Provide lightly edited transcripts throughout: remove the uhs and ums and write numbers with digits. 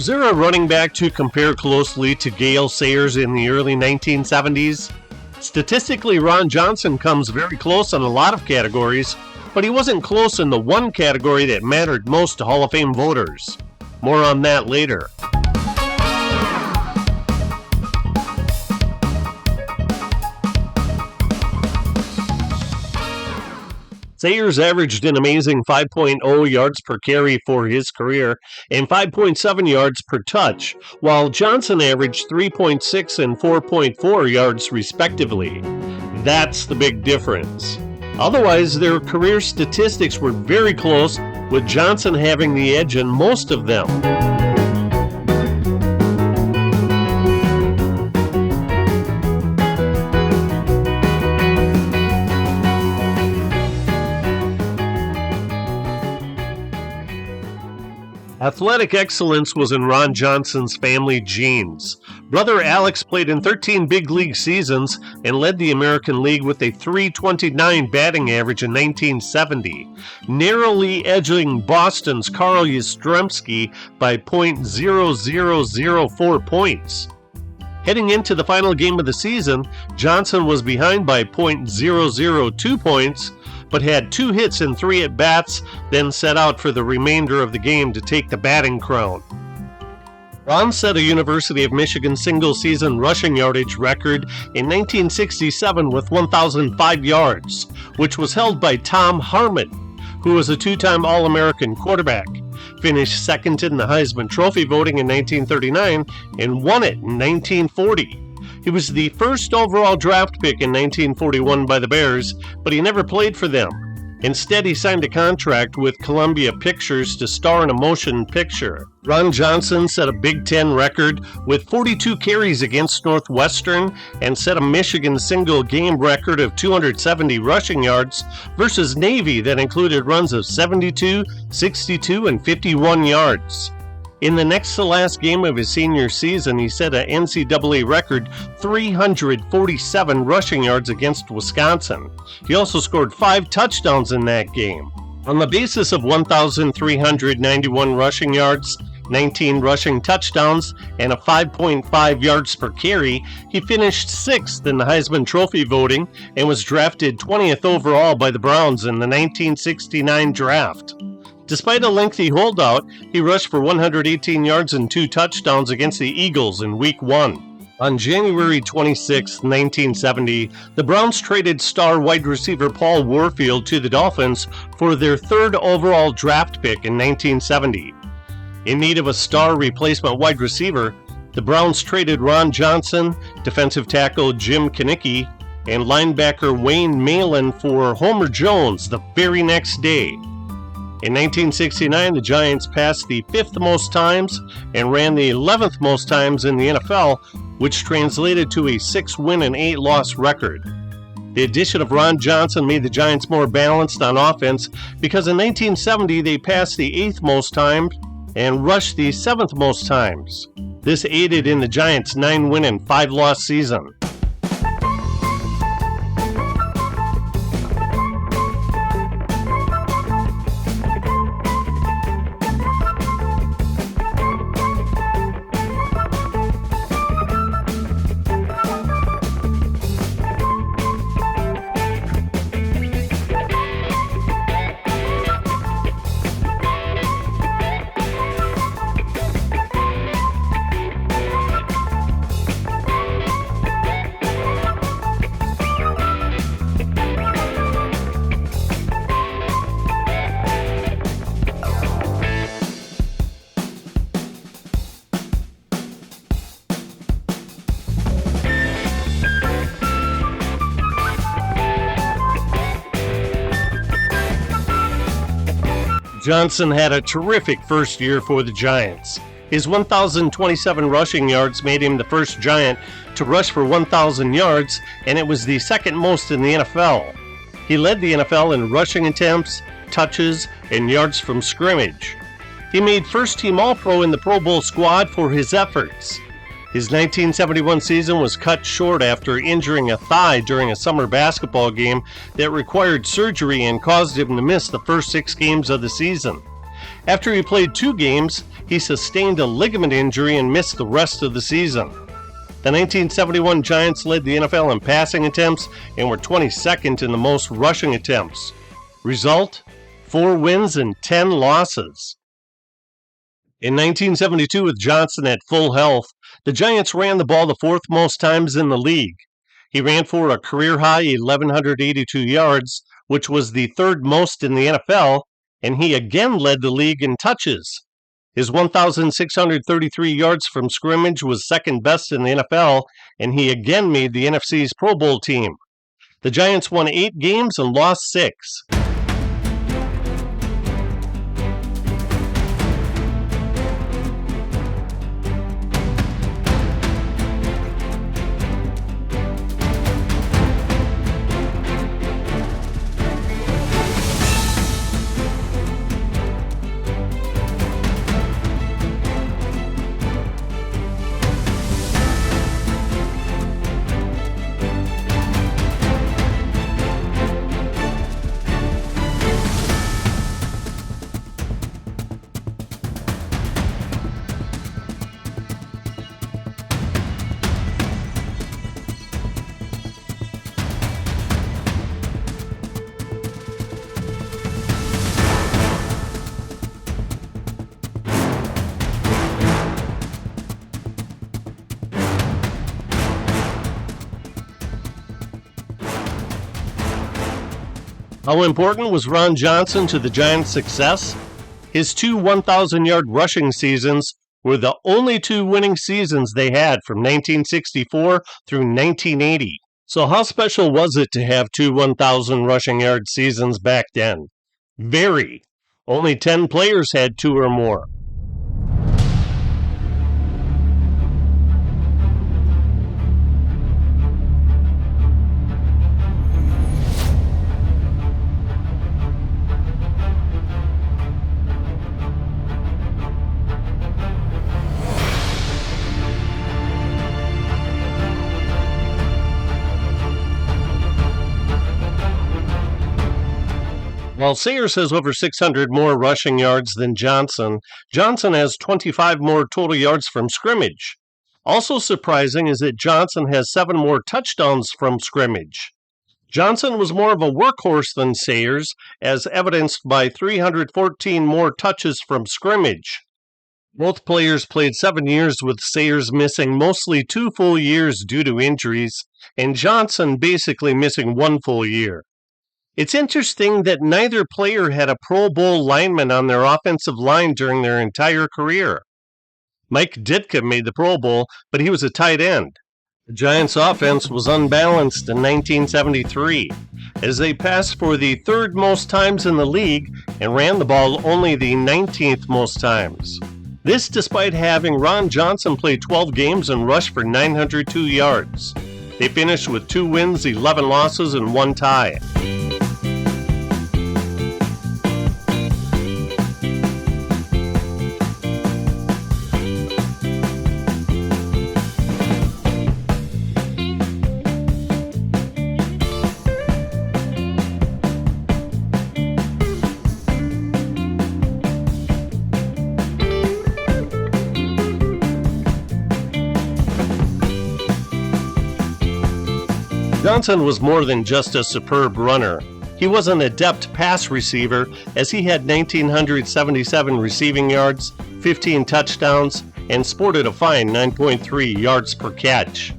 Was there a running back to compare closely to Gale Sayers in the early 1970s? Statistically, Ron Johnson comes very close on a lot of categories, but he wasn't close in the one category that mattered most to Hall of Fame voters. More on that later. Sayers averaged an amazing 5.0 yards per carry for his career and 5.7 yards per touch, while Johnson averaged 3.6 and 4.4 yards respectively. That's the big difference. Otherwise, their career statistics were very close, with Johnson having the edge in most of them. Athletic excellence was in Ron Johnson's family genes. Brother Alex played in 13 big league seasons and led the American League with a .329 batting average in 1970, narrowly edging Boston's Carl Yastrzemski by .0004 points. Heading into the final game of the season, Johnson was behind by .002 points, but had 2 hits and 3 at-bats, then set out for the remainder of the game to take the batting crown. Ron set a University of Michigan single-season rushing yardage record in 1967 with 1,005 yards, which was held by Tom Harmon, who was a 2-time All-American quarterback, finished second in the Heisman Trophy voting in 1939, and won it in 1940. He was the first overall draft pick in 1941 by the Bears, but he never played for them. Instead, he signed a contract with Columbia Pictures to star in a motion picture. Ron Johnson set a Big Ten record with 42 carries against Northwestern and set a Michigan single-game record of 270 rushing yards versus Navy that included runs of 72, 62, and 51 yards. In the next-to-last game of his senior season, he set an NCAA record 347 rushing yards against Wisconsin. He also scored 5 touchdowns in that game. On the basis of 1,391 rushing yards, 19 rushing touchdowns, and a 5.5 yards per carry, he finished 6th in the Heisman Trophy voting and was drafted 20th overall by the Browns in the 1969 draft. Despite a lengthy holdout, he rushed for 118 yards and 2 touchdowns against the Eagles in Week 1. On January 26, 1970, the Browns traded star wide receiver Paul Warfield to the Dolphins for their 3rd overall draft pick in 1970. In need of a star replacement wide receiver, the Browns traded Ron Johnson, defensive tackle Jim Kinnicky, and linebacker Wayne Malin for Homer Jones the very next day. In 1969, the Giants passed the 5th most times and ran the 11th most times in the NFL, which translated to a 6-win and 8-loss record. The addition of Ron Johnson made the Giants more balanced on offense because in 1970 they passed the 8th most times and rushed the 7th most times. This aided in the Giants' 9-win and 5-loss season. Johnson had a terrific first year for the Giants. His 1,027 rushing yards made him the first Giant to rush for 1,000 yards, and it was the second most in the NFL. He led the NFL in rushing attempts, touches, and yards from scrimmage. He made first-team All-Pro in the Pro Bowl squad for his efforts. His 1971 season was cut short after injuring a thigh during a summer basketball game that required surgery and caused him to miss the first 6 games of the season. After he played 2 games, he sustained a ligament injury and missed the rest of the season. The 1971 Giants led the NFL in passing attempts and were 22nd in the most rushing attempts. Result? 4 wins and 10 losses. In 1972, with Johnson at full health, the Giants ran the ball the 4th most times in the league. He ran for a career-high 1,182 yards, which was the 3rd most in the NFL, and he again led the league in touches. His 1,633 yards from scrimmage was 2nd best in the NFL, and he again made the NFC's Pro Bowl team. The Giants won 8 games and lost 6. How important was Ron Johnson to the Giants' success? His 2 1,000-yard rushing seasons were the only 2 winning seasons they had from 1964 through 1980. So how special was it to have 2 1,000 rushing yard seasons back then? Very. Only 10 players had 2 or more. While Sayers has over 600 more rushing yards than Johnson, Johnson has 25 more total yards from scrimmage. Also surprising is that Johnson has 7 more touchdowns from scrimmage. Johnson was more of a workhorse than Sayers, as evidenced by 314 more touches from scrimmage. Both players played 7 years, with Sayers missing mostly 2 full years due to injuries, and Johnson basically missing 1 full year. It's interesting that neither player had a Pro Bowl lineman on their offensive line during their entire career. Mike Ditka made the Pro Bowl, but he was a tight end. The Giants' offense was unbalanced in 1973, as they passed for the 3rd most times in the league and ran the ball only the 19th most times. This despite having Ron Johnson play 12 games and rush for 902 yards. They finished with 2 wins, 11 losses, and 1 tie. Johnson was more than just a superb runner. He was an adept pass receiver, as he had 1,977 receiving yards, 15 touchdowns, and sported a fine 9.3 yards per catch.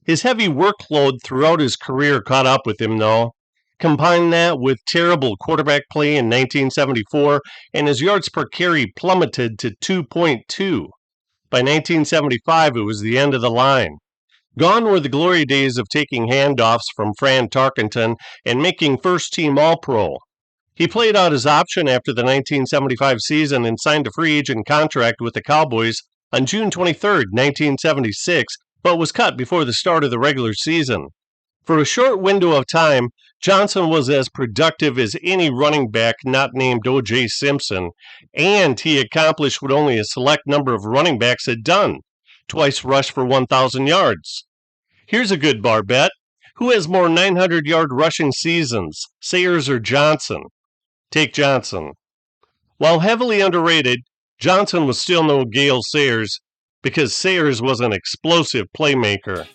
His heavy workload throughout his career caught up with him, though. Combine that with terrible quarterback play in 1974, and his yards per carry plummeted to 2.2. By 1975, it was the end of the line. Gone were the glory days of taking handoffs from Fran Tarkenton and making first-team All-Pro. He played out his option after the 1975 season and signed a free agent contract with the Cowboys on June 23, 1976, but was cut before the start of the regular season. For a short window of time, Johnson was as productive as any running back not named O.J. Simpson, and he accomplished what only a select number of running backs had done: twice rushed for 1,000 yards. Here's a good bar bet. Who has more 900-yard rushing seasons, Sayers or Johnson? Take Johnson. While heavily underrated, Johnson was still no Gale Sayers because Sayers was an explosive playmaker.